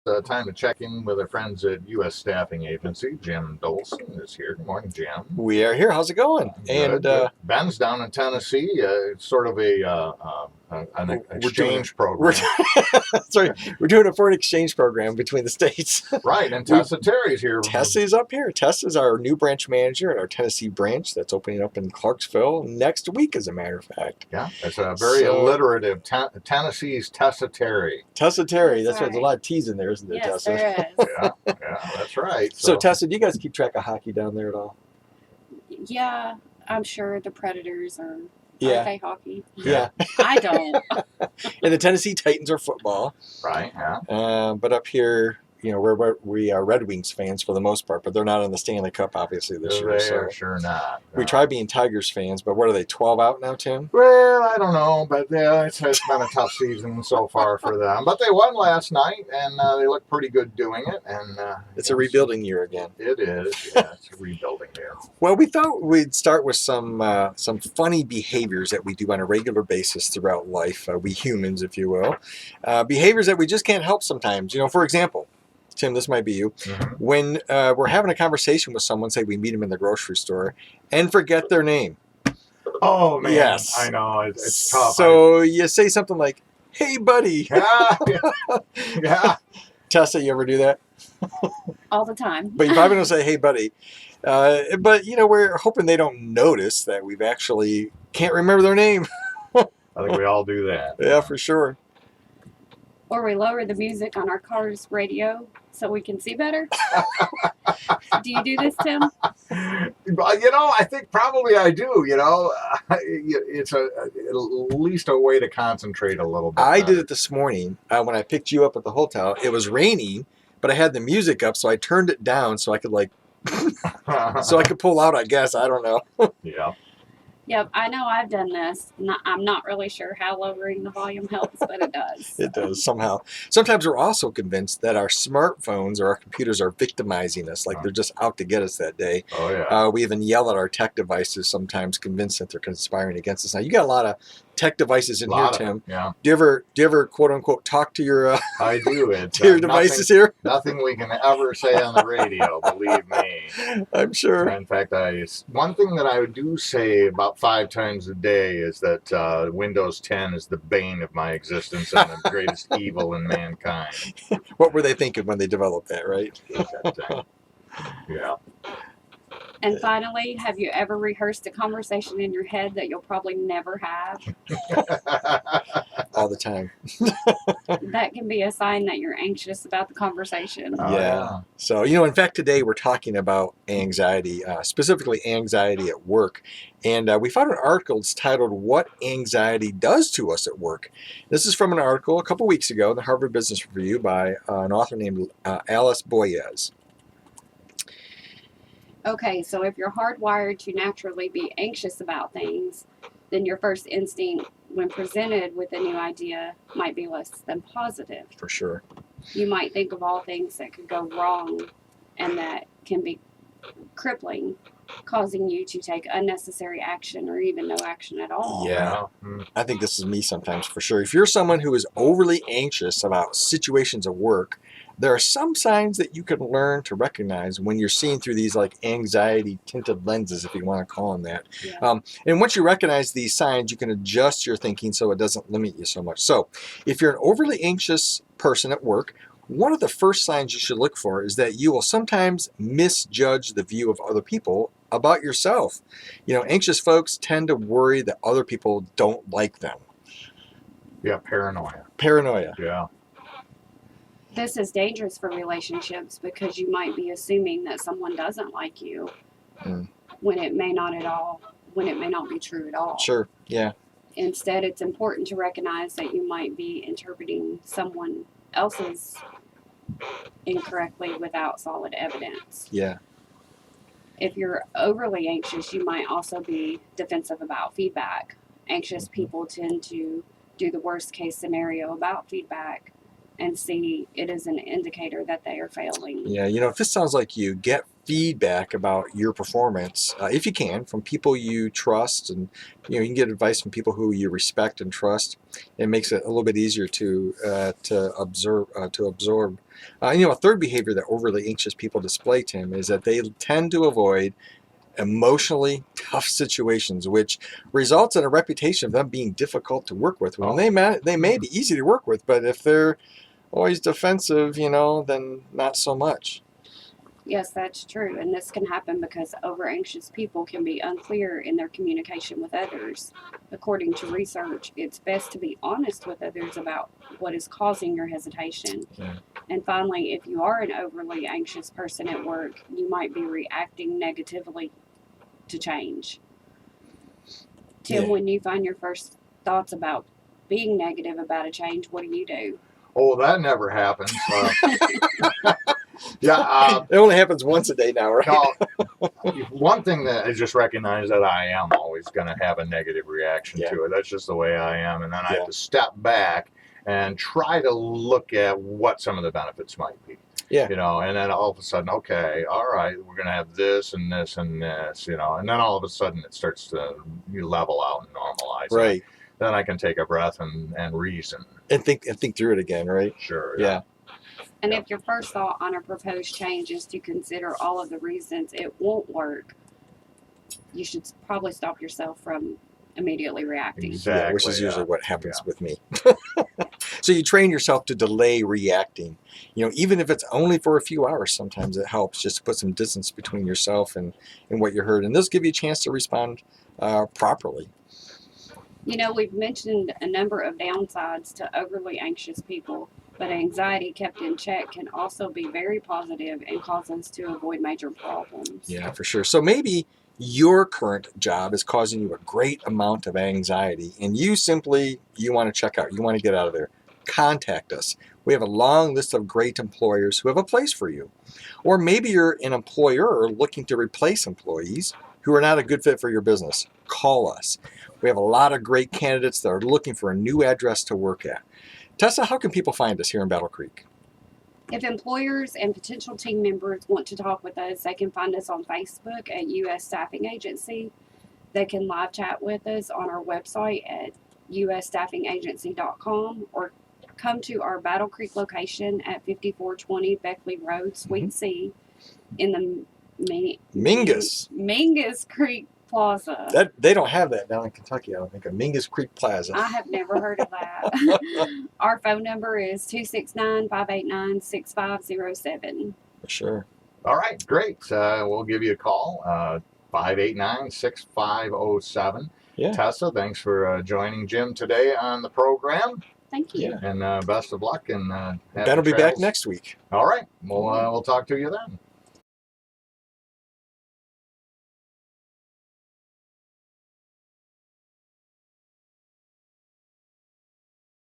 Time to check in with our friends at U.S. Staffing Agency. Jim Dolson is here. Good morning, Jim. We are here. How's it going? Good. Ben's down in Tennessee. It's sort of an exchange program. Sorry, we're doing a foreign exchange program between the states. Right, and Tessa Terry's here. Tessa's up here. Tessa's our new branch manager at our Tennessee branch that's opening up in Clarksville next week, as a matter of fact. Yeah, it's a very alliterative Tennessee's Tessa Terry. Tessa Terry. That's right. There's a lot of T's in there, isn't there, yes, Tessa? There is. Yeah, that's right. So, Tessa, do you guys keep track of hockey down there at all? Yeah, I'm sure the Predators are. Yeah. Are they hockey? Yeah. I don't. And the Tennessee Titans are football. Right, yeah. But up here, we are Red Wings fans for the most part, but they're not in the Stanley Cup, obviously, this year. They are sure not. We try being Tigers fans, but what are they, 12 out now, Tim? Well, I don't know, but it's been a tough season so far for them. But they won last night, and they look pretty good doing it. And it's a rebuilding year again. It is. Yeah, it's a rebuilding year. Well, we thought we'd start with some funny behaviors that we do on a regular basis throughout life, we humans, if you will. Behaviors that we just can't help sometimes. For example, Tim, this might be you. Mm-hmm. When we're having a conversation with someone, say we meet them in the grocery store, and forget their name. Oh, man. Yes. I know. It's tough. So you say something like, "Hey, buddy." Yeah. Tessa, you ever do that? All the time. But you probably don't say, "Hey, buddy." But, we're hoping they don't notice that we've actually can't remember their name. I think we all do that. Yeah, for sure. Or we lower the music on our car's radio so we can see better. Do you do this, Tim? I think probably I do. It's at least a way to concentrate a little bit. I did it this morning when I picked you up at the hotel. It was raining, but I had the music up, so I turned it down so I could so I could pull out, I guess. I don't know. Yeah. Yep, I know I've done this. I'm not really sure how lowering the volume helps, but it does. It does, somehow. Sometimes we're also convinced that our smartphones or our computers are victimizing us, like they're just out to get us that day. Oh, yeah. We even yell at our tech devices sometimes, convinced that they're conspiring against us. Now, you got a lot of tech devices in here, Tim. Yeah. Do you ever quote unquote talk to your I do. It's to your devices here? Nothing we can ever say on the radio, believe me. I'm sure. In fact, one thing that I do say about 5 times a day is that Windows 10 is the bane of my existence and the greatest evil in mankind. What were they thinking when they developed that, right? Yeah. And finally, have you ever rehearsed a conversation in your head that you'll probably never have? All the time. That can be a sign that you're anxious about the conversation. Yeah. So, in fact, today we're talking about anxiety, specifically anxiety at work. And we found an article that's titled, "What Anxiety Does to Us at Work." This is from an article a couple weeks ago in the Harvard Business Review by an author named Alice Boyes. Okay, so if you're hardwired to naturally be anxious about things, then your first instinct when presented with a new idea might be less than positive. For sure. You might think of all things that could go wrong and that can be crippling, causing you to take unnecessary action or even no action at all. Yeah, I think this is me sometimes, for sure. If you're someone who is overly anxious about situations at work, there are some signs that you can learn to recognize when you're seeing through these anxiety tinted lenses, if you want to call them that. Yeah. And once you recognize these signs, you can adjust your thinking so it doesn't limit you so much. So if you're an overly anxious person at work, one of the first signs you should look for is that you will sometimes misjudge the view of other people about yourself. Anxious folks tend to worry that other people don't like them. Yeah, paranoia. Yeah. This is dangerous for relationships because you might be assuming that someone doesn't like you when it may not be true at all. Sure, yeah. Instead, it's important to recognize that you might be interpreting someone else's incorrectly without solid evidence. Yeah. If you're overly anxious, you might also be defensive about feedback. Anxious people tend to do the worst case scenario about feedback and see it as an indicator that they are failing. Yeah, if this sounds like you, get feedback about your performance, if you can, from people you trust, and you can get advice from people who you respect and trust. It makes it a little bit easier to absorb. A third behavior that overly anxious people display, Tim, is that they tend to avoid emotionally tough situations, which results in a reputation of them being difficult to work with. Well, they may be easy to work with, but if they're always defensive, then not so much. Yes, that's true. And this can happen because over anxious people can be unclear in their communication with others. According to research, it's best to be honest with others about what is causing your hesitation. Yeah. And finally, if you are an overly anxious person at work, you might be reacting negatively to change. Tim, when you find your first thoughts about being negative about a change, what do you do? Oh, that never happens. Yeah. It only happens once a day now, right? No, one thing that I just recognize that I am always going to have a negative reaction to it. That's just the way I am. And then I have to step back and try to look at what some of the benefits might be. Yeah. And then all of a sudden, okay, all right, we're going to have this and this and this, and then all of a sudden it starts to level out and normalize. Right. Then I can take a breath and reason. And think through it again, right? Sure. Yeah. And if your first thought on a proposed change is to consider all of the reasons it won't work, you should probably stop yourself from immediately reacting. Exactly. Yeah, which is usually what happens with me. So you train yourself to delay reacting. Even if it's only for a few hours, sometimes it helps just to put some distance between yourself and what you heard. And this will give you a chance to respond properly. We've mentioned a number of downsides to overly anxious people, but anxiety kept in check can also be very positive and cause us to avoid major problems. Yeah, for sure. So maybe your current job is causing you a great amount of anxiety, and you want to check out, you want to get out of there. Contact us. We have a long list of great employers who have a place for you. Or maybe you're an employer looking to replace employees who are not a good fit for your business. Call us. We have a lot of great candidates that are looking for a new address to work at. Tessa, how can people find us here in Battle Creek? If employers and potential team members want to talk with us, they can find us on Facebook at US Staffing Agency. They can live chat with us on our website at usstaffingagency.com or come to our Battle Creek location at 5420 Beckley Road, Suite C in the Mingus Creek Plaza. They don't have that down in Kentucky, I don't think. A Mingus Creek Plaza. I have never heard of that. Our phone number is 269-589-6507. For sure. All right, great. We'll give you a call, 589-6507. Yeah. Tessa, thanks for joining Jim today on the program. Thank you. And best of luck. And Ben will be back next week. All right. We'll talk to you then.